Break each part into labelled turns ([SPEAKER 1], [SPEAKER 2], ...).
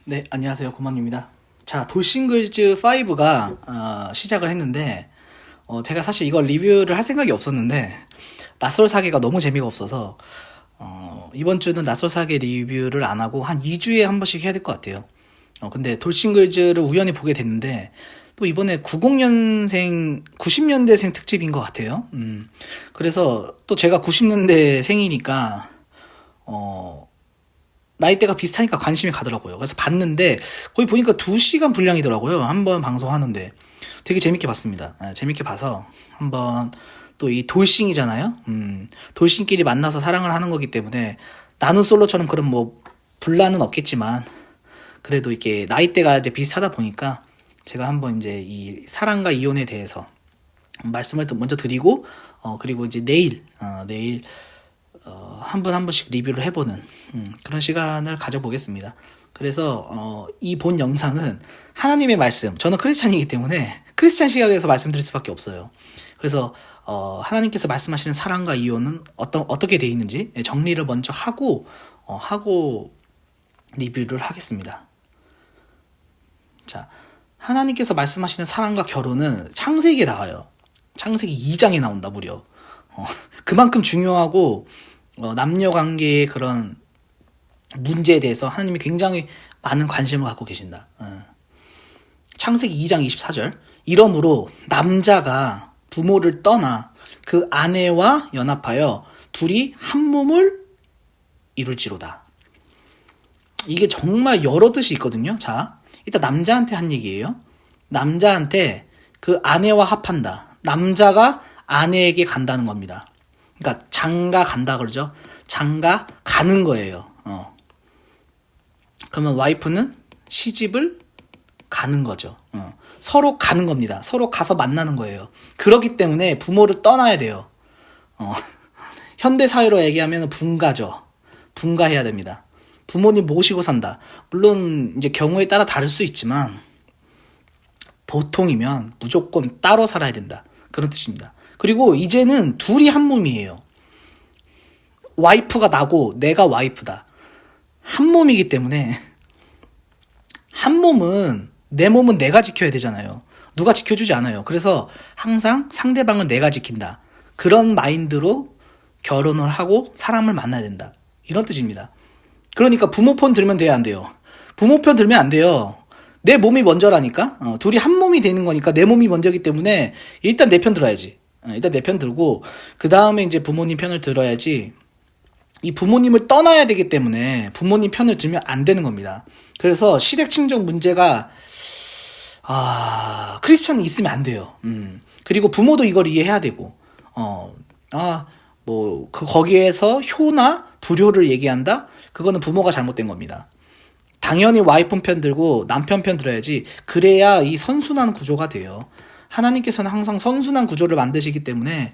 [SPEAKER 1] 네, 안녕하세요. 고만입니다. 자, 돌싱글즈 5가 시작을 했는데 제가 사실 이걸 리뷰를 할 생각이 없었는데 낯설 사계가 너무 재미가 없어서 이번 주는 낯설 사계 리뷰를 안 하고 한 2주에 한 번씩 해야 될 것 같아요. 근데 돌싱글즈를 우연히 보게 됐는데 또 이번에 90년생, 90년대생 특집인 것 같아요. 그래서 또 제가 90년대생이니까 나이대가 비슷하니까 관심이 가더라고요. 그래서 봤는데 거의 보니까 2시간 분량이더라고요. 한번 방송하는데 되게 재밌게 봤습니다. 재밌게 봐서 한번 또 이 돌싱이잖아요. 돌싱끼리 만나서 사랑을 하는 거기 때문에 나는 솔로처럼 그런 뭐 분란은 없겠지만 그래도 이렇게 나이대가 이제 비슷하다 보니까 제가 한번 이제 이 사랑과 이혼에 대해서 말씀을 먼저 드리고 그리고 이제 내일 한 분 한 분씩 리뷰를 해보는 그런 시간을 가져보겠습니다. 그래서 이 본 영상은 하나님의 말씀, 저는 크리스찬이기 때문에 크리스찬 시각에서 말씀드릴 수밖에 없어요. 그래서 하나님께서 말씀하시는 사랑과 이혼은 어떻게 돼 있는지 정리를 먼저 하고 리뷰를 하겠습니다. 자, 하나님께서 말씀하시는 사랑과 결혼은 창세기에 나와요. 창세기 2장에 나온다 무려. 그만큼 중요하고 남녀 관계의 그런 문제에 대해서 하나님이 굉장히 많은 관심을 갖고 계신다. 창세기 2장 24절. 이러므로 남자가 부모를 떠나 그 아내와 연합하여 둘이 한 몸을 이룰지로다. 이게 정말 여러 뜻이 있거든요. 자, 일단 남자한테 한 얘기예요. 남자한테 그 아내와 합한다. 남자가 아내에게 간다는 겁니다. 그러니까 장가 간다 그러죠. 장가 가는 거예요. 그러면 와이프는 시집을 가는 거죠. 서로 가는 겁니다. 서로 가서 만나는 거예요. 그렇기 때문에 부모를 떠나야 돼요. 현대 사회로 얘기하면 분가죠. 분가해야 됩니다. 부모님 모시고 산다. 물론 이제 경우에 따라 다를 수 있지만 보통이면 무조건 따로 살아야 된다. 그런 뜻입니다. 그리고 이제는 둘이 한 몸이에요. 와이프가 나고 내가 와이프다. 한 몸이기 때문에 한 몸은 내 몸은 내가 지켜야 되잖아요. 누가 지켜주지 않아요. 그래서 항상 상대방을 내가 지킨다. 그런 마인드로 결혼을 하고 사람을 만나야 된다. 이런 뜻입니다. 그러니까 부모 편 들면 돼야 안 돼요. 부모 편 들면 안 돼요. 내 몸이 먼저라니까. 둘이 한 몸이 되는 거니까 내 몸이 먼저기 때문에 일단 내 편 들어야지. 일단 내 편 들고 그 다음에 이제 부모님 편을 들어야지. 이 부모님을 떠나야 되기 때문에 부모님 편을 들면 안 되는 겁니다. 그래서 시댁친족 문제가 크리스찬이 있으면 안 돼요. 그리고 부모도 이걸 이해해야 되고 거기에서 효나 불효를 얘기한다? 그거는 부모가 잘못된 겁니다. 당연히 와이프 편 들고 남편 편 들어야지. 그래야 이 선순환 구조가 돼요. 하나님께서는 항상 선순환 구조를 만드시기 때문에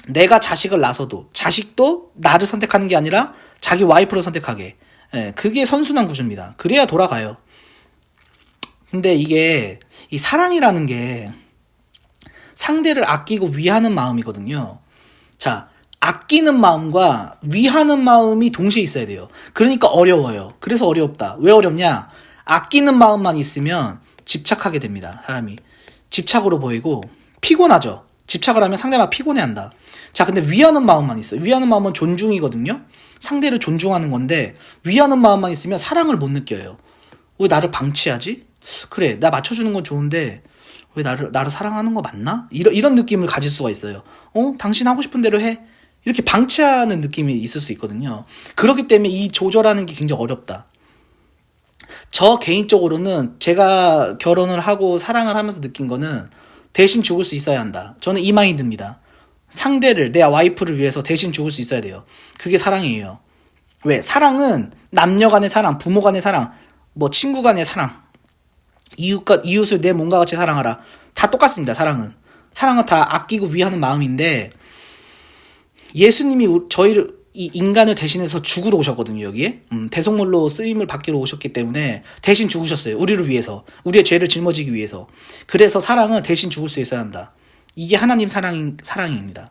[SPEAKER 1] 내가 자식을 낳아서도 자식도 나를 선택하는 게 아니라 자기 와이프를 선택하게. 그게 선순환 구조입니다. 그래야 돌아가요. 근데 이게 이 사랑이라는 게 상대를 아끼고 위하는 마음이거든요. 자, 아끼는 마음과 위하는 마음이 동시에 있어야 돼요. 그러니까 어려워요. 그래서 어렵다. 왜 어렵냐? 아끼는 마음만 있으면 집착하게 됩니다. 사람이. 집착으로 보이고 피곤하죠. 집착을 하면 상대방 피곤해한다. 자, 근데 위하는 마음만 있어요. 위하는 마음은 존중이거든요. 상대를 존중하는 건데 위하는 마음만 있으면 사랑을 못 느껴요. 왜 나를 방치하지? 그래, 나 맞춰주는 건 좋은데 왜 나를 사랑하는 거 맞나? 이런 느낌을 가질 수가 있어요. 당신 하고 싶은 대로 해. 이렇게 방치하는 느낌이 있을 수 있거든요. 그렇기 때문에 이 조절하는 게 굉장히 어렵다. 저 개인적으로는 제가 결혼을 하고 사랑을 하면서 느낀 거는 대신 죽을 수 있어야 한다. 저는 이 마인드입니다. 상대를, 내 와이프를 위해서 대신 죽을 수 있어야 돼요. 그게 사랑이에요. 왜? 사랑은 남녀 간의 사랑, 부모 간의 사랑, 뭐 친구 간의 사랑, 이웃을 내 몸과 같이 사랑하라. 다 똑같습니다. 사랑은 다 아끼고 위하는 마음인데 예수님이 이 인간을 대신해서 죽으러 오셨거든요. 여기에 대속물로 쓰임을 받기로 오셨기 때문에 대신 죽으셨어요. 우리를 위해서, 우리의 죄를 짊어지기 위해서. 그래서 사랑은 대신 죽을 수 있어야 한다. 이게 하나님 사랑입니다.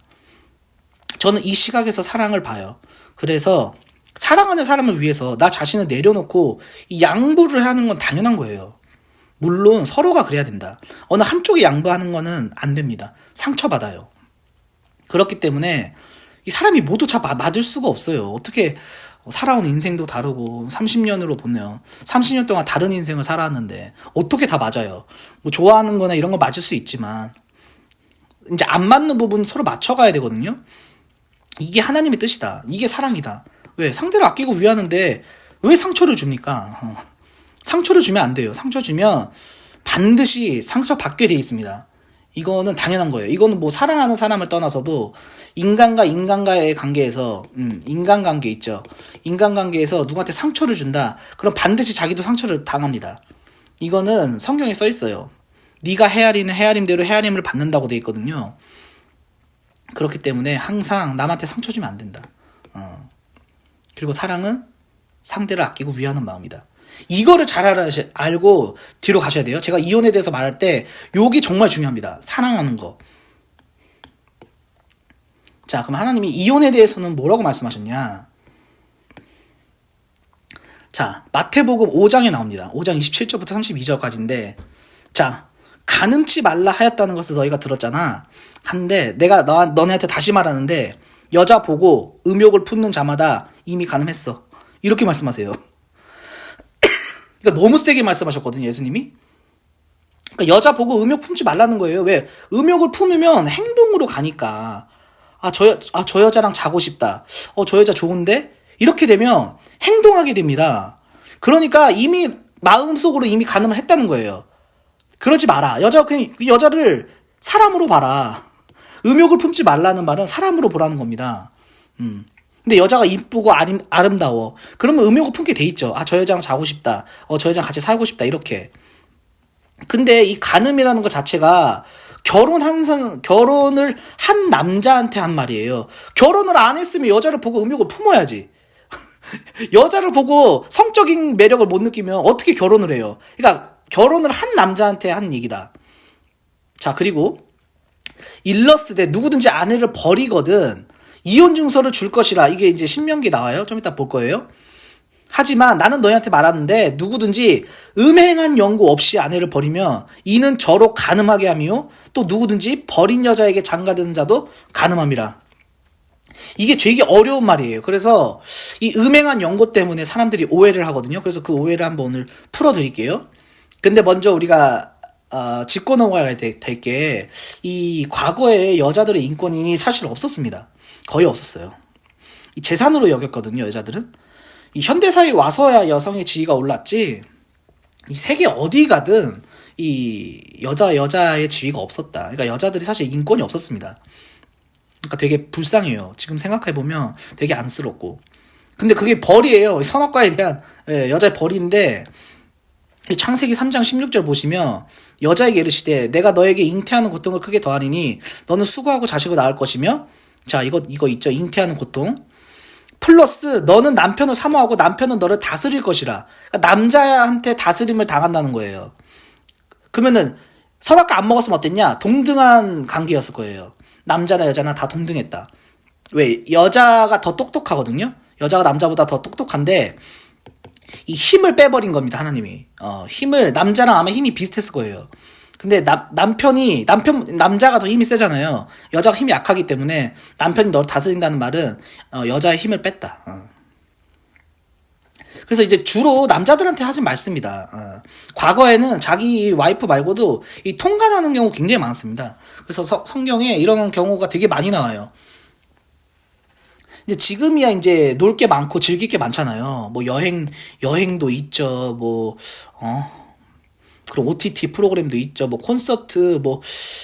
[SPEAKER 1] 저는 이 시각에서 사랑을 봐요. 그래서 사랑하는 사람을 위해서 나 자신을 내려놓고 이 양보를 하는 건 당연한 거예요. 물론 서로가 그래야 된다. 어느 한쪽이 양보하는 거는 안 됩니다. 상처받아요. 그렇기 때문에 이 사람이 모두 다 맞을 수가 없어요. 어떻게 살아온 인생도 다르고 30년으로 보면 30년 동안 다른 인생을 살아왔는데 어떻게 다 맞아요. 뭐 좋아하는 거나 이런 거 맞을 수 있지만 이제 안 맞는 부분 서로 맞춰가야 되거든요. 이게 하나님의 뜻이다. 이게 사랑이다. 왜? 상대를 아끼고 위하는데 왜 상처를 줍니까? 상처를 주면 안 돼요. 상처 주면 반드시 상처받게 돼 있습니다. 이거는 당연한 거예요. 이거는 뭐 사랑하는 사람을 떠나서도 인간과 인간과의 관계에서 인간관계 있죠. 인간관계에서 누구한테 상처를 준다. 그럼 반드시 자기도 상처를 당합니다. 이거는 성경에 써 있어요. 네가 헤아리는 헤아림대로 헤아림을 받는다고 돼 있거든요. 그렇기 때문에 항상 남한테 상처 주면 안 된다. 그리고 사랑은 상대를 아끼고 위하는 마음이다. 이거를 잘 알고 뒤로 가셔야 돼요. 제가 이혼에 대해서 말할 때 요게 정말 중요합니다. 사랑하는 거. 자, 그럼 하나님이 이혼에 대해서는 뭐라고 말씀하셨냐? 자, 마태복음 5장에 나옵니다. 5장 27절부터 32절까지인데, 자, 간음치 말라 하였다는 것을 너희가 들었잖아. 한데 내가 너네한테 다시 말하는데 여자 보고 음욕을 품는 자마다 이미 간음했어. 이렇게 말씀하세요. 그러니까 너무 세게 말씀하셨거든요, 예수님이. 그러니까 여자 보고 음욕 품지 말라는 거예요. 왜? 음욕을 품으면 행동으로 가니까. 저 여자랑 자고 싶다. 저 여자 좋은데? 이렇게 되면 행동하게 됩니다. 그러니까 이미 마음속으로 이미 간음을 했다는 거예요. 그러지 마라. 그냥 여자를 사람으로 봐라. 음욕을 품지 말라는 말은 사람으로 보라는 겁니다. 근데 여자가 이쁘고 아름다워. 그러면 음욕을 품게 돼 있죠. 저 여자랑 자고 싶다. 저 여자랑 같이 살고 싶다. 이렇게. 근데 이 간음이라는 것 자체가 결혼을 한 남자한테 한 말이에요. 결혼을 안 했으면 여자를 보고 음욕을 품어야지. 여자를 보고 성적인 매력을 못 느끼면 어떻게 결혼을 해요? 그러니까 결혼을 한 남자한테 한 얘기다. 자, 그리고 일러스되 누구든지 아내를 버리거든 이혼 증서를 줄 것이라. 이게 이제 신명기에 나와요. 좀 이따 볼 거예요. 하지만 나는 너희한테 말하는데 누구든지 음행한 연고 없이 아내를 버리면 이는 저로 간음하게 하며 또 누구든지 버린 여자에게 장가드는 자도 간음함이라. 이게 되게 어려운 말이에요. 그래서 이 음행한 연고 때문에 사람들이 오해를 하거든요. 그래서 그 오해를 한번 오늘 풀어드릴게요. 근데 먼저 우리가 짚고 넘어가야 될 게 이 과거에 여자들의 인권이 사실 없었습니다. 거의 없었어요. 이 재산으로 여겼거든요, 여자들은. 이 현대사회에 와서야 여성의 지위가 올랐지, 이 세계 어디 가든 이 여자의 지위가 없었다. 그러니까 여자들이 사실 인권이 없었습니다. 그러니까 되게 불쌍해요. 지금 생각해보면 되게 안쓰럽고. 근데 그게 벌이에요. 선악과에 대한 여자의 벌인데, 창세기 3장 16절 보시면 여자에게 이르시되 내가 너에게 잉태하는 고통을 크게 더하리니 너는 수고하고 자식을 낳을 것이며, 자, 이거 있죠. 잉태하는 고통. 플러스 너는 남편을 사모하고 남편은 너를 다스릴 것이라. 그러니까 남자한테 다스림을 당한다는 거예요. 그러면은 선악과 안 먹었으면 어땠냐? 동등한 관계였을 거예요. 남자나 여자나 다 동등했다. 왜? 여자가 더 똑똑하거든요. 여자가 남자보다 더 똑똑한데 이 힘을 빼버린 겁니다, 하나님이. 남자랑 아마 힘이 비슷했을 거예요. 근데 남자가 더 힘이 세잖아요. 여자가 힘이 약하기 때문에 남편이 너를 다스린다는 말은 여자의 힘을 뺐다. 그래서 이제 주로 남자들한테 하진 말습니다. 과거에는 자기 와이프 말고도 이 통간하는 경우 굉장히 많습니다. 그래서 성경에 이런 경우가 되게 많이 나와요. 이제 지금이야 이제 놀 게 많고 즐길 게 많잖아요. 뭐 여행도 있죠. 그럼 OTT 프로그램도 있죠. 뭐 콘서트, 뭐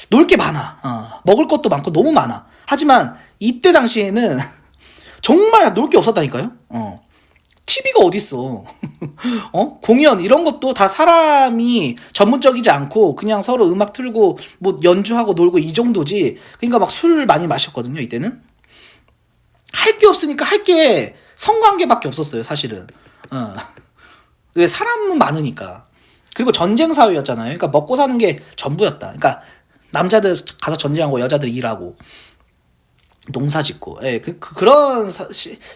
[SPEAKER 1] 놀 게 많아. 먹을 것도 많고 너무 많아. 하지만 이때 당시에는 정말 놀 게 없었다니까요. TV가 어딨어. 공연 이런 것도 다 사람이 전문적이지 않고 그냥 서로 음악 틀고 뭐 연주하고 놀고 이 정도지. 그러니까 막 술 많이 마셨거든요, 이때는. 할 게 없으니까 할 게 성관계밖에 없었어요, 사실은. 왜? 사람은 많으니까. 그리고 전쟁 사회였잖아요. 그러니까 먹고 사는 게 전부였다. 그러니까 남자들 가서 전쟁하고 여자들 일하고. 농사 짓고, 예, 그런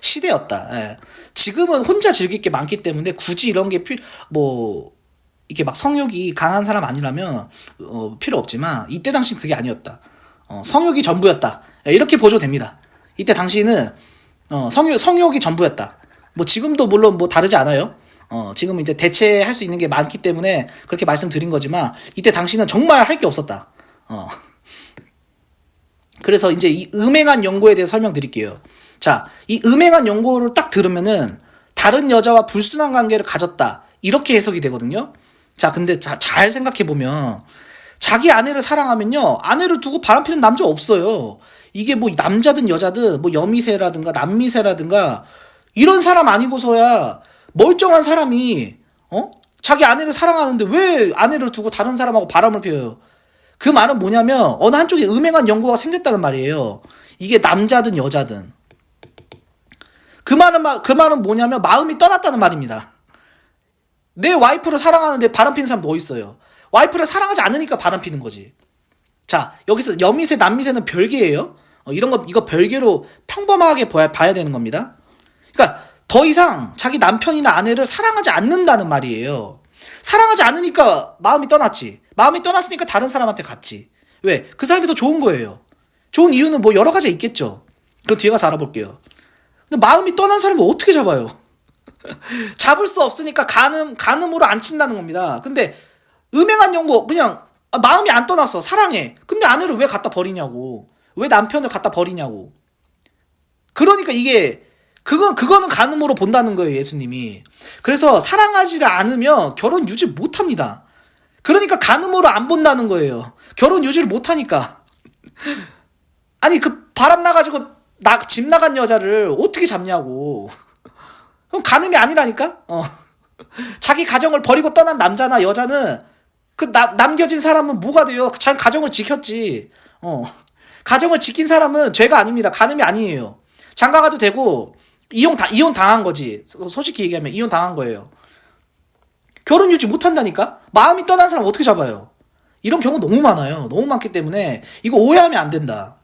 [SPEAKER 1] 시대였다. 예. 지금은 혼자 즐길 게 많기 때문에 굳이 이런 게 뭐, 이렇게 막 성욕이 강한 사람 아니라면, 필요 없지만, 이때 당시 그게 아니었다. 성욕이 전부였다. 예, 이렇게 보셔도 됩니다. 이때 당시는, 성욕이 전부였다. 뭐 지금도 물론 뭐 다르지 않아요. 지금은 이제 대체할 수 있는 게 많기 때문에 그렇게 말씀드린 거지만, 이때 당시는 정말 할 게 없었다. 그래서 이제 이 음행한 연고에 대해서 설명드릴게요. 자, 이 음행한 연고를 딱 들으면은 다른 여자와 불순한 관계를 가졌다. 이렇게 해석이 되거든요. 자, 근데 잘 생각해보면 자기 아내를 사랑하면요. 아내를 두고 바람피는 남자 없어요. 이게 뭐 남자든 여자든 뭐 여미새라든가 남미새라든가 이런 사람 아니고서야 멀쩡한 사람이 자기 아내를 사랑하는데 왜 아내를 두고 다른 사람하고 바람을 피워요? 그 말은 뭐냐면 어느 한쪽에 음행한 연고가 생겼다는 말이에요. 이게 남자든 여자든. 그 말은 뭐냐면 마음이 떠났다는 말입니다. 내 와이프를 사랑하는데 바람피는 사람 뭐 있어요? 와이프를 사랑하지 않으니까 바람피는 거지. 자, 여기서 여미새 남미새는 별개예요. 이거 별개로 평범하게 봐야 되는 겁니다. 그러니까 더 이상 자기 남편이나 아내를 사랑하지 않는다는 말이에요. 사랑하지 않으니까 마음이 떠났지. 마음이 떠났으니까 다른 사람한테 갔지. 왜? 그 사람이 더 좋은 거예요. 좋은 이유는 뭐 여러 가지가 있겠죠. 그럼 뒤에 가서 알아볼게요. 근데 마음이 떠난 사람을 어떻게 잡아요? 잡을 수 없으니까 간음으로 안 친다는 겁니다. 근데 음행한 연고 그냥 마음이 안 떠났어. 사랑해. 근데 아내를 왜 갖다 버리냐고. 왜 남편을 갖다 버리냐고. 그러니까 이게 그거는 간음으로 본다는 거예요, 예수님이. 그래서 사랑하지를 않으면 결혼 유지 못합니다. 그러니까 간음으로 안 본다는 거예요. 결혼 유지를 못하니까. 아니 그 바람 나가지고 집 나간 여자를 어떻게 잡냐고. 그럼 간음이 아니라니까. 자기 가정을 버리고 떠난 남자나 여자는 남겨진 사람은 뭐가 돼요? 자기 가정을 지켰지. 가정을 지킨 사람은 죄가 아닙니다. 간음이 아니에요. 장가가도 되고 이혼 당한 거지. 솔직히 얘기하면 이혼 당한 거예요. 결혼 유지 못한다니까? 마음이 떠난 사람 어떻게 잡아요? 이런 경우 너무 많아요. 너무 많기 때문에 이거 오해하면 안 된다.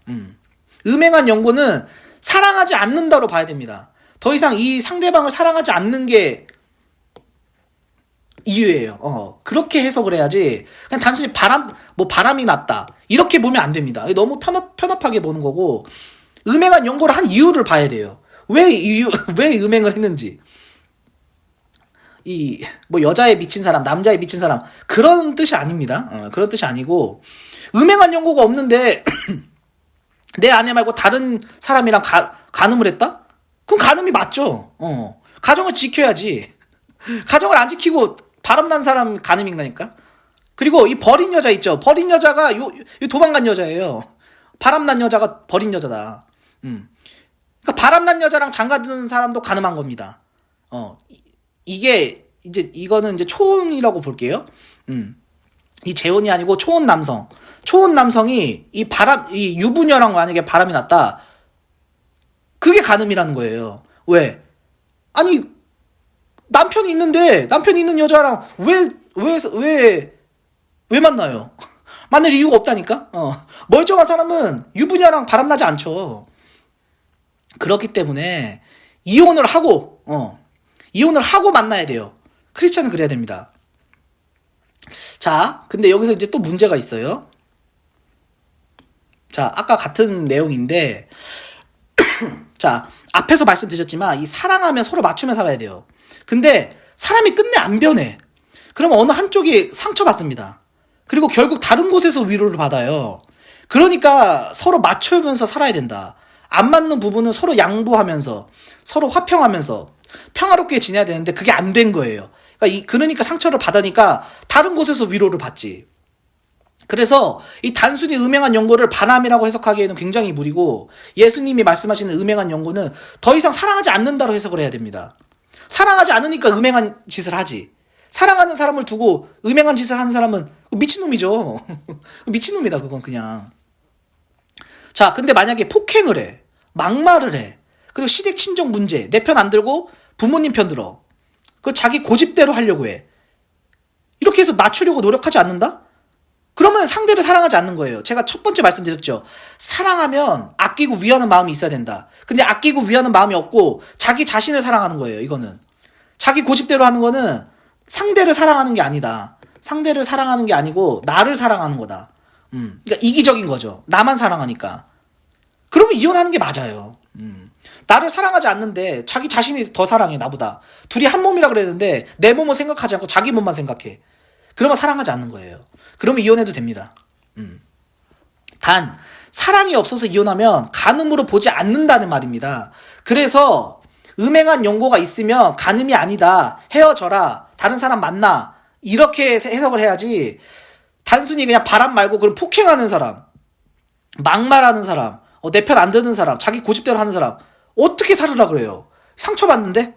[SPEAKER 1] 음행한 연고는 사랑하지 않는다로 봐야 됩니다. 더 이상 이 상대방을 사랑하지 않는 게 이유예요. 그렇게 해석을 해야지. 그냥 단순히 바람이 났다. 이렇게 보면 안 됩니다. 너무 편협하게 보는 거고, 음행한 연고를 한 이유를 봐야 돼요. 왜 음행을 했는지. 뭐 여자에 미친 사람, 남자에 미친 사람, 그런 뜻이 아닙니다. 그런 뜻이 아니고, 음행한 연고가 없는데, 내 아내 말고 다른 사람이랑 간음을 했다? 그럼 간음이 맞죠. 가정을 지켜야지. 가정을 안 지키고 바람난 사람 간음인가니까. 그리고 이 버린 여자 있죠. 버린 여자가 요 도망간 여자예요. 바람난 여자가 버린 여자다. 그러니까 바람난 여자랑 장가드는 사람도 간음한 겁니다. 이거는 이제 초혼이라고 볼게요. 이 재혼이 아니고 초혼 남성이 이 유부녀랑 만약에 바람이 났다. 그게 간음이라는 거예요. 왜? 아니, 남편이 있는 여자랑 왜 만나요? 만날 이유가 없다니까? 멀쩡한 사람은 유부녀랑 바람나지 않죠. 그렇기 때문에, 이혼을 하고 만나야 돼요. 크리스찬은 그래야 됩니다. 자, 근데 여기서 이제 또 문제가 있어요. 자, 아까 같은 내용인데, 자, 앞에서 말씀드렸지만, 이 사랑하면 서로 맞추며 살아야 돼요. 근데, 사람이 끝내 안 변해. 그러면 어느 한쪽이 상처받습니다. 그리고 결국 다른 곳에서 위로를 받아요. 그러니까 서로 맞추면서 살아야 된다. 안 맞는 부분은 서로 양보하면서, 서로 화평하면서, 평화롭게 지내야 되는데, 그게 안 된 거예요. 그러니까 상처를 받으니까, 다른 곳에서 위로를 받지. 그래서 이 단순히 음행한 연고를 바람이라고 해석하기에는 굉장히 무리고, 예수님이 말씀하시는 음행한 연고는 더 이상 사랑하지 않는다로 해석을 해야 됩니다. 사랑하지 않으니까 음행한 짓을 하지. 사랑하는 사람을 두고 음행한 짓을 하는 사람은 미친놈이죠. 미친놈이다, 그건 그냥. 자, 근데 만약에 폭행을 해, 막말을 해, 그리고 시댁 친정 문제, 내 편 안 들고 부모님 편 들어. 그 자기 고집대로 하려고 해. 이렇게 해서 맞추려고 노력하지 않는다? 그러면 상대를 사랑하지 않는 거예요. 제가 첫 번째 말씀드렸죠. 사랑하면 아끼고 위하는 마음이 있어야 된다. 근데 아끼고 위하는 마음이 없고 자기 자신을 사랑하는 거예요. 이거는. 자기 고집대로 하는 거는 상대를 사랑하는 게 아니다. 상대를 사랑하는 게 아니고 나를 사랑하는 거다. 그러니까 이기적인 거죠. 나만 사랑하니까. 그러면 이혼하는 게 맞아요. 나를 사랑하지 않는데 자기 자신이 더 사랑해, 나보다. 둘이 한 몸이라 그랬는데 내 몸을 생각하지 않고 자기 몸만 생각해. 그러면 사랑하지 않는 거예요. 그러면 이혼해도 됩니다. 단 사랑이 없어서 이혼하면 간음으로 보지 않는다는 말입니다. 그래서 음행한 연고가 있으면 간음이 아니다, 헤어져라, 다른 사람 만나, 이렇게 해석을 해야지, 단순히 그냥 바람 말고 그런 폭행하는 사람, 막말하는 사람, 내 편 안 듣는 사람, 자기 고집대로 하는 사람 어떻게 살으라 그래요? 상처받는데?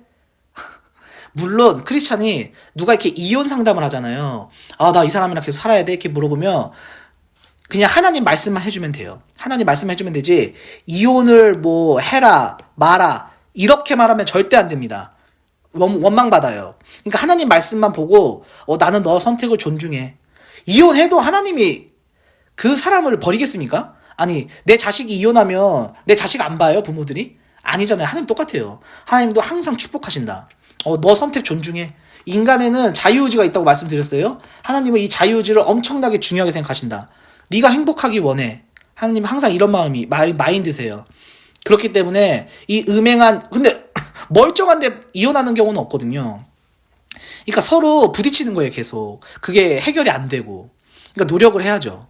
[SPEAKER 1] 물론 크리스찬이 누가 이렇게 이혼 상담을 하잖아요. 아, 나 이 사람이랑 계속 살아야 돼, 이렇게 물어보면 그냥 하나님 말씀만 해주면 돼요. 하나님 말씀만 해주면 되지, 이혼을 뭐 해라 마라 이렇게 말하면 절대 안 됩니다. 원망받아요. 그러니까 하나님 말씀만 보고 나는 너 선택을 존중해. 이혼해도 하나님이 그 사람을 버리겠습니까? 아니, 내 자식이 이혼하면 내 자식 안 봐요, 부모들이? 아니잖아요. 하나님 똑같아요. 하나님도 항상 축복하신다. 너 선택 존중해. 인간에는 자유의지가 있다고 말씀드렸어요. 하나님은 이 자유의지를 엄청나게 중요하게 생각하신다. 네가 행복하기 원해. 하나님 항상 이런 마음이 마인드세요. 그렇기 때문에 이 음행한, 근데 멀쩡한데 이혼하는 경우는 없거든요. 그러니까 서로 부딪히는 거예요, 계속. 그게 해결이 안 되고. 그러니까 노력을 해야죠.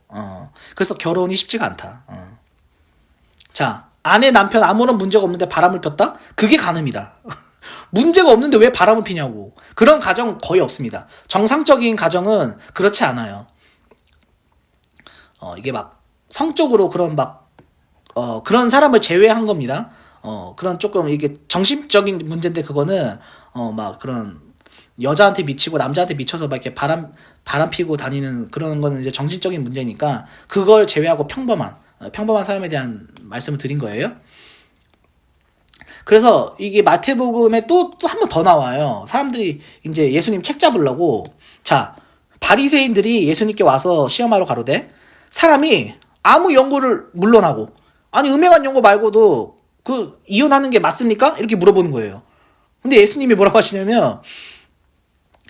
[SPEAKER 1] 그래서 결혼이 쉽지가 않다. 자, 아내 남편 아무런 문제가 없는데 바람을 폈다? 그게 간음이다. 문제가 없는데 왜 바람을 피냐고. 그런 가정 거의 없습니다. 정상적인 가정은 그렇지 않아요. 이게 막 성적으로 그런 그런 사람을 제외한 겁니다. 그런 조금 이게 정신적인 문제인데, 그거는 막 그런 여자한테 미치고 남자한테 미쳐서 막 이렇게 바람 피고 다니는 그런 거는 이제 정신적인 문제니까, 그걸 제외하고 평범한 사람에 대한 말씀을 드린 거예요. 그래서 이게 마태복음에 또 한 번 더 나와요. 사람들이 이제 예수님 책 잡으려고, 자, 바리새인들이 예수님께 와서 시험하러 가로되, 사람이 아무 연고를 물러나고, 아니 음행한 연고 말고도 그 이혼하는 게 맞습니까? 이렇게 물어보는 거예요. 근데 예수님이 뭐라고 하시냐면,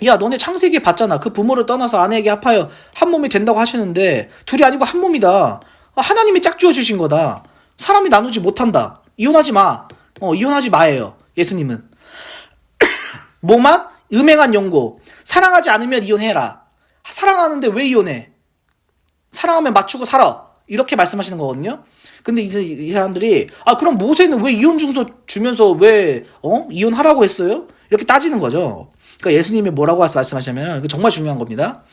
[SPEAKER 1] 야, 너네 창세기에 봤잖아. 그 부모를 떠나서 아내에게 합하여 한 몸이 된다고 하시는데 둘이 아니고 한 몸이다. 하나님이 짝지어 주신 거다. 사람이 나누지 못한다. 이혼하지 마. 이혼하지 마예요. 예수님은. 뭐만? 음행한 연고. 사랑하지 않으면 이혼해라. 사랑하는데 왜 이혼해? 사랑하면 맞추고 살아. 이렇게 말씀하시는 거거든요. 근데 이제 이 사람들이, 그럼 모세는 왜 이혼 증서 주면서 왜 이혼하라고 했어요? 이렇게 따지는 거죠. 그러니까 예수님이 뭐라고 말씀하시냐면, 이거 정말 중요한 겁니다.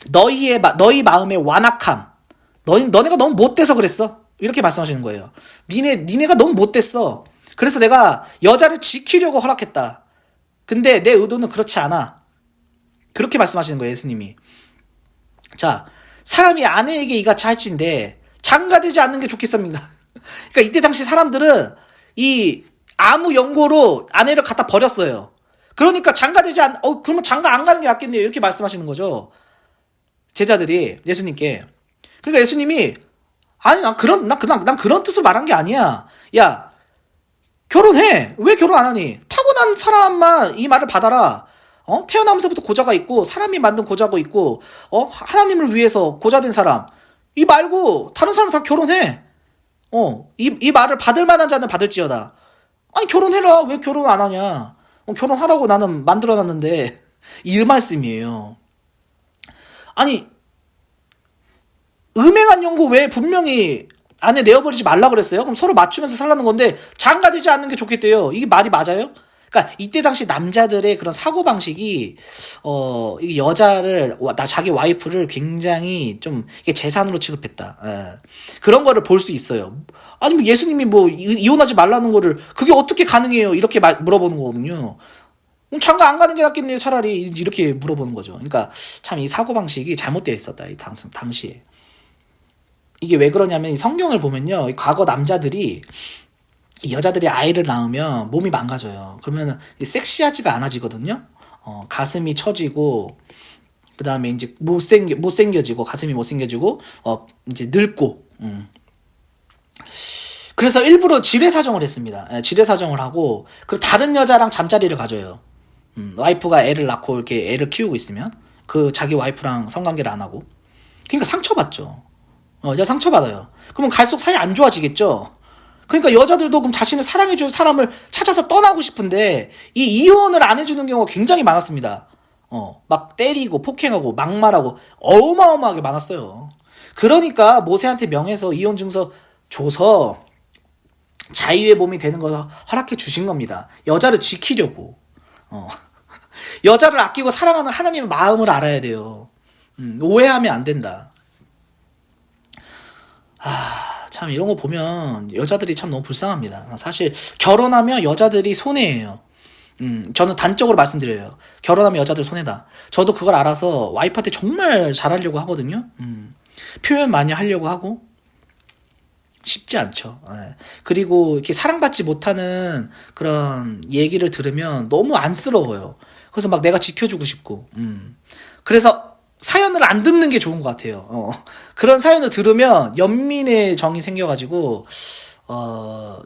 [SPEAKER 1] 너희 마음의 완악함. 너네가 너무 못돼서 그랬어. 이렇게 말씀하시는 거예요. 니네가 너무 못됐어. 그래서 내가 여자를 지키려고 허락했다. 근데 내 의도는 그렇지 않아. 그렇게 말씀하시는 거예요, 예수님이. 자, 사람이 아내에게 이같이 할진데 장가들지 않는 게 좋겠습니다. 그러니까 이때 당시 사람들은 이 아무 연고로 아내를 갖다 버렸어요. 그러니까 그러면 장가 안 가는 게 낫겠네요. 이렇게 말씀하시는 거죠. 제자들이 예수님께. 그러니까 예수님이, 아니, 난 그런 뜻으로 말한 게 아니야. 야, 결혼해. 왜 결혼 안 하니? 타고난 사람만 이 말을 받아라. 태어나면서부터 고자가 있고, 사람이 만든 고자가 있고, 하나님을 위해서 고자된 사람. 이 말고, 다른 사람 다 결혼해. 이 말을 받을 만한 자는 받을지어다. 아니, 결혼해라. 왜 결혼 안 하냐? 결혼하라고 나는 만들어놨는데. 이 말씀이에요. 아니, 음행한 연고 왜 분명히 아내 내어버리지 말라 그랬어요? 그럼 서로 맞추면서 살라는 건데 장가들지 않는 게 좋겠대요. 이게 말이 맞아요? 그러니까 이때 당시 남자들의 그런 사고방식이 이 여자를, 자기 와이프를 굉장히 좀 이게 재산으로 취급했다. 그런 거를 볼 수 있어요. 아니 뭐 예수님이 뭐 이혼하지 말라는 거를 그게 어떻게 가능해요? 이렇게 물어보는 거거든요. 장가 안 가는 게 낫겠네요. 차라리 이렇게 물어보는 거죠. 그러니까 참 이 사고방식이 잘못되어 있었다. 이 당시에. 이게 왜 그러냐면, 이 성경을 보면요, 과거 남자들이, 여자들이 아이를 낳으면 몸이 망가져요. 그러면 섹시하지가 않아지거든요. 가슴이 처지고, 그 다음에 이제 못생겨지고, 가슴이 못생겨지고, 이제 늙고, 그래서 일부러 지뢰 사정을 했습니다. 지뢰 사정을 하고, 그리고 다른 여자랑 잠자리를 가져요. 와이프가 애를 낳고 이렇게 애를 키우고 있으면, 자기 와이프랑 성관계를 안 하고. 그러니까 상처받죠. 여자 상처받아요. 그러면 갈수록 사이 안 좋아지겠죠? 그러니까 여자들도 그럼 자신을 사랑해줄 사람을 찾아서 떠나고 싶은데, 이 이혼을 안 해주는 경우가 굉장히 많았습니다. 막 때리고, 폭행하고, 막말하고, 어마어마하게 많았어요. 그러니까 모세한테 명해서 이혼 증서 줘서 자유의 몸이 되는 걸 허락해 주신 겁니다. 여자를 지키려고. 여자를 아끼고 사랑하는 하나님의 마음을 알아야 돼요. 오해하면 안 된다. 참 이런 거 보면 여자들이 참 너무 불쌍합니다. 사실 결혼하면 여자들이 손해예요. 저는 단적으로 말씀드려요. 결혼하면 여자들 손해다. 저도 그걸 알아서 와이프한테 정말 잘하려고 하거든요. 표현 많이 하려고 하고 쉽지 않죠. 그리고 이렇게 사랑받지 못하는 그런 얘기를 들으면 너무 안쓰러워요. 그래서 막 내가 지켜주고 싶고. 그래서 사연을 안 듣는 게 좋은 것 같아요. 그런 사연을 들으면 연민의 정이 생겨가지고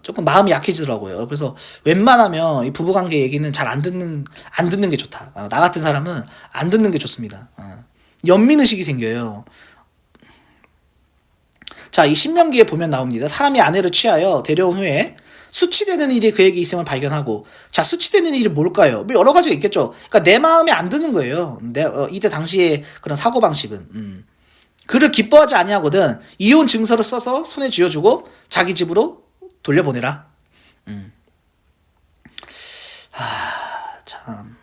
[SPEAKER 1] 조금 마음이 약해지더라고요. 그래서 웬만하면 이 부부관계 얘기는 잘 안 듣는 게 좋다. 나 같은 사람은 안 듣는 게 좋습니다. 연민의식이 생겨요. 자, 이 신명기에 보면 나옵니다. 사람이 아내를 취하여 데려온 후에 수치되는 일이 그에게 있음을 발견하고, 자, 수치되는 일이 뭘까요? 뭐 여러 가지가 있겠죠. 그러니까 내 마음에 안 드는 거예요. 이때 당시에 그런 사고방식은. 그를 기뻐하지 아니하거든 이혼 증서를 써서 손에 쥐어주고 자기 집으로 돌려보내라. 참.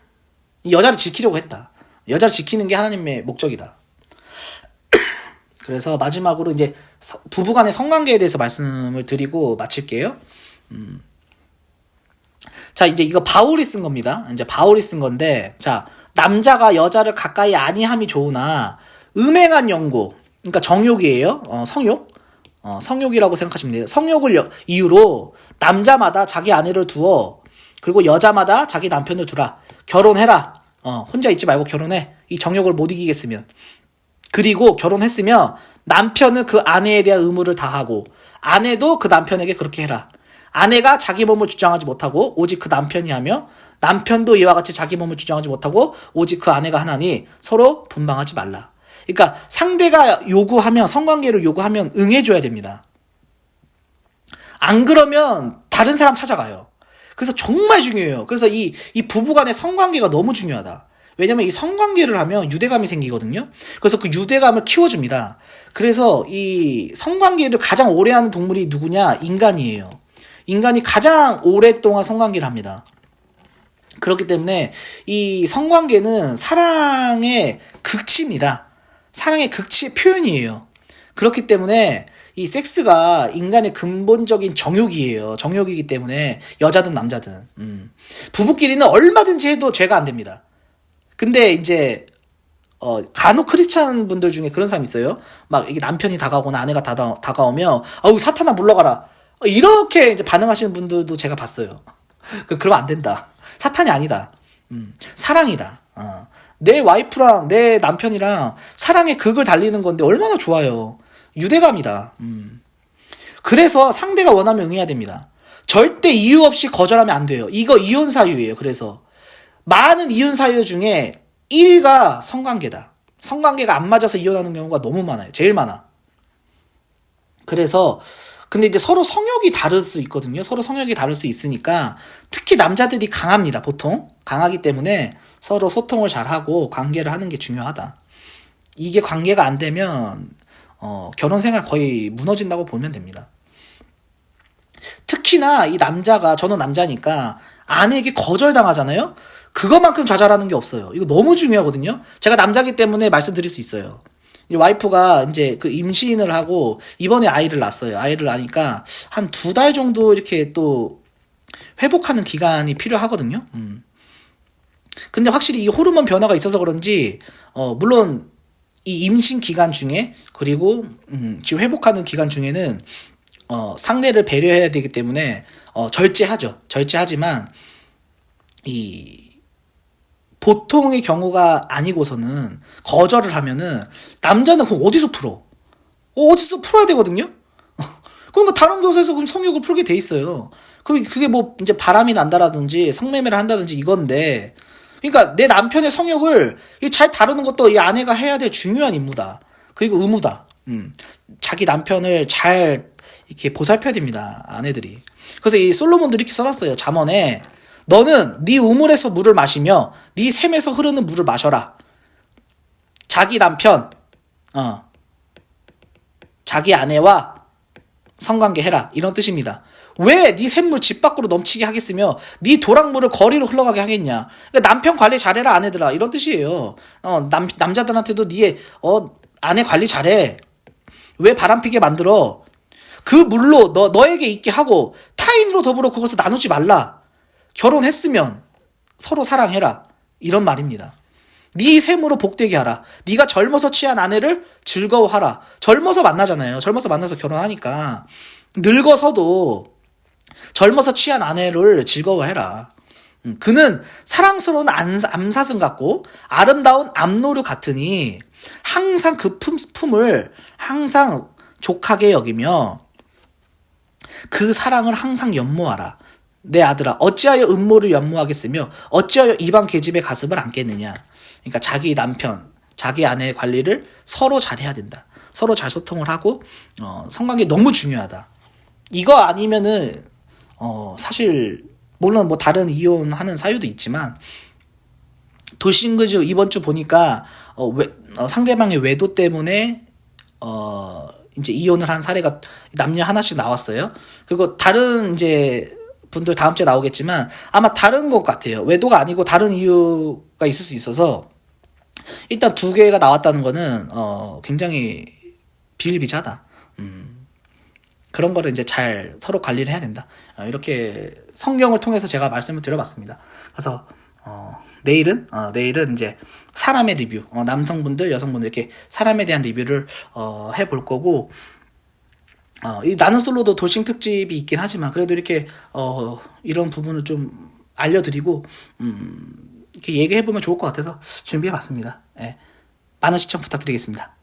[SPEAKER 1] 여자를 지키려고 했다. 여자를 지키는 게 하나님의 목적이다. 그래서 마지막으로 이제 부부간의 성관계에 대해서 말씀을 드리고 마칠게요. 자, 이제 이거 바울이 쓴 겁니다. 이제 바울이 쓴 건데, 자, 남자가 여자를 가까이 아니함이 좋으나 음행한 연고, 그러니까 정욕이에요. 성욕. 성욕이라고 생각하시면 돼요. 성욕을 이유로 남자마다 자기 아내를 두어, 그리고 여자마다 자기 남편을 두라. 결혼해라. 혼자 있지 말고 결혼해. 이 정욕을 못 이기겠으면. 그리고 결혼했으면 남편은 그 아내에 대한 의무를 다하고, 아내도 그 남편에게 그렇게 해라. 아내가 자기 몸을 주장하지 못하고 오직 그 남편이 하며, 남편도 이와 같이 자기 몸을 주장하지 못하고 오직 그 아내가 하나니 서로 분방하지 말라. 그러니까 상대가 요구하면, 성관계를 요구하면 응해줘야 됩니다. 안 그러면 다른 사람 찾아가요. 그래서 정말 중요해요. 그래서 이 부부간의 성관계가 너무 중요하다. 왜냐면 이 성관계를 하면 유대감이 생기거든요. 그래서 그 유대감을 키워줍니다. 그래서 이 성관계를 가장 오래 하는 동물이 누구냐? 인간이에요. 인간이 가장 오랫동안 성관계를 합니다. 그렇기 때문에 이 성관계는 사랑의 극치입니다. 사랑의 극치의 표현이에요. 그렇기 때문에 이 섹스가 인간의 근본적인 정욕이에요. 정욕이기 때문에 여자든 남자든 부부끼리는 얼마든지 해도 죄가 안 됩니다. 근데 이제 간혹 크리스찬 분들 중에 그런 사람 있어요. 막 이게 남편이 다가오거나 아내가 다가오면 아우 사탄아 물러가라. 이렇게 이제 반응하시는 분들도 제가 봤어요. 그러면 안 된다. 사탄이 아니다. 사랑이다. 내 와이프랑 내 남편이랑 사랑의 극을 달리는 건데 얼마나 좋아요. 유대감이다. 그래서 상대가 원하면 응해야 됩니다. 절대 이유 없이 거절하면 안 돼요. 이거 이혼 사유예요. 그래서 많은 이혼 사유 중에 1위가 성관계다. 성관계가 안 맞아서 이혼하는 경우가 너무 많아요. 제일 많아. 그래서 근데 이제 서로 성욕이 다를 수 있거든요. 서로 성욕이 다를 수 있으니까 특히 남자들이 강합니다. 보통 강하기 때문에 서로 소통을 잘하고 관계를 하는 게 중요하다. 이게 관계가 안 되면 결혼 생활 거의 무너진다고 보면 됩니다. 특히나 이 남자가, 저는 남자니까 아내에게 거절당하잖아요. 그것만큼 좌절하는 게 없어요. 이거 너무 중요하거든요. 제가 남자기 때문에 말씀드릴 수 있어요. 이 와이프가 이제 그 임신을 하고 이번에 아이를 낳았어요. 아이를 낳으니까 한 2달 정도 이렇게 또 회복하는 기간이 필요하거든요. 근데 확실히 이 호르몬 변화가 있어서 그런지 물론 이 임신 기간 중에, 그리고 지금 회복하는 기간 중에는 상대를 배려해야 되기 때문에 절제하죠. 절제하지만 이 보통의 경우가 아니고서는 거절을 하면은 남자는 그럼 어디서 풀어? 어디서 풀어야 되거든요? 그러니까 다른 곳에서 그럼 성욕을 풀게 돼 있어요. 그럼 그게 뭐 이제 바람이 난다라든지 성매매를 한다든지 이건데, 그러니까 내 남편의 성욕을 잘 다루는 것도 이 아내가 해야 될 중요한 임무다. 그리고 의무다. 자기 남편을 잘 이렇게 보살펴야 됩니다. 아내들이. 그래서 이 솔로몬도 이렇게 써놨어요. 잠언에 너는 네 우물에서 물을 마시며 네 샘에서 흐르는 물을 마셔라. 자기 남편, 자기 아내와 성관계 해라. 이런 뜻입니다. 왜 네 샘물 집 밖으로 넘치게 하겠으며 네 도랑물을 거리로 흘러가게 하겠냐. 그러니까 남편 관리 잘해라 아내들아. 이런 뜻이에요. 남자들한테도 네 아내 관리 잘해. 왜 바람피게 만들어? 그 물로 너에게 있게 하고 타인으로 더불어 그것을 나누지 말라. 결혼했으면 서로 사랑해라. 이런 말입니다. 네 셈으로 복되게 하라. 네가 젊어서 취한 아내를 즐거워하라. 젊어서 만나잖아요. 젊어서 만나서 결혼하니까. 늙어서도 젊어서 취한 아내를 즐거워해라. 그는 사랑스러운 암사슴 같고 아름다운 암노루 같으니 항상 그 품을 항상 족하게 여기며 그 사랑을 항상 연모하라. 내 아들아, 어찌하여 음모를 연모하겠으며 어찌하여 이방 계집의 가슴을 안겠느냐. 그러니까 자기 남편, 자기 아내의 관리를 서로 잘해야 된다. 서로 잘 소통을 하고 성관계 너무 중요하다. 이거 아니면은 사실 물론 뭐 다른 이혼하는 사유도 있지만 돌싱그즈 이번 주 보니까 상대방의 외도 때문에 이제 이혼을 한 사례가 남녀 하나씩 나왔어요. 그리고 다른 이제 분들 다음 주에 나오겠지만 아마 다른 것 같아요. 외도가 아니고 다른 이유가 있을 수 있어서 일단 두 개가 나왔다는 거는 굉장히 비일비재하다. 그런 거를 이제 잘 서로 관리를 해야 된다. 이렇게 성경을 통해서 제가 말씀을 드려봤습니다. 그래서 내일은 이제 사람의 리뷰, 남성분들, 여성분들 이렇게 사람에 대한 리뷰를 해볼 거고, 이 나는 솔로도 돌싱 특집이 있긴 하지만 그래도 이렇게 이런 부분을 좀 알려드리고 이렇게 얘기해보면 좋을 것 같아서 준비해봤습니다. 예. 많은 시청 부탁드리겠습니다.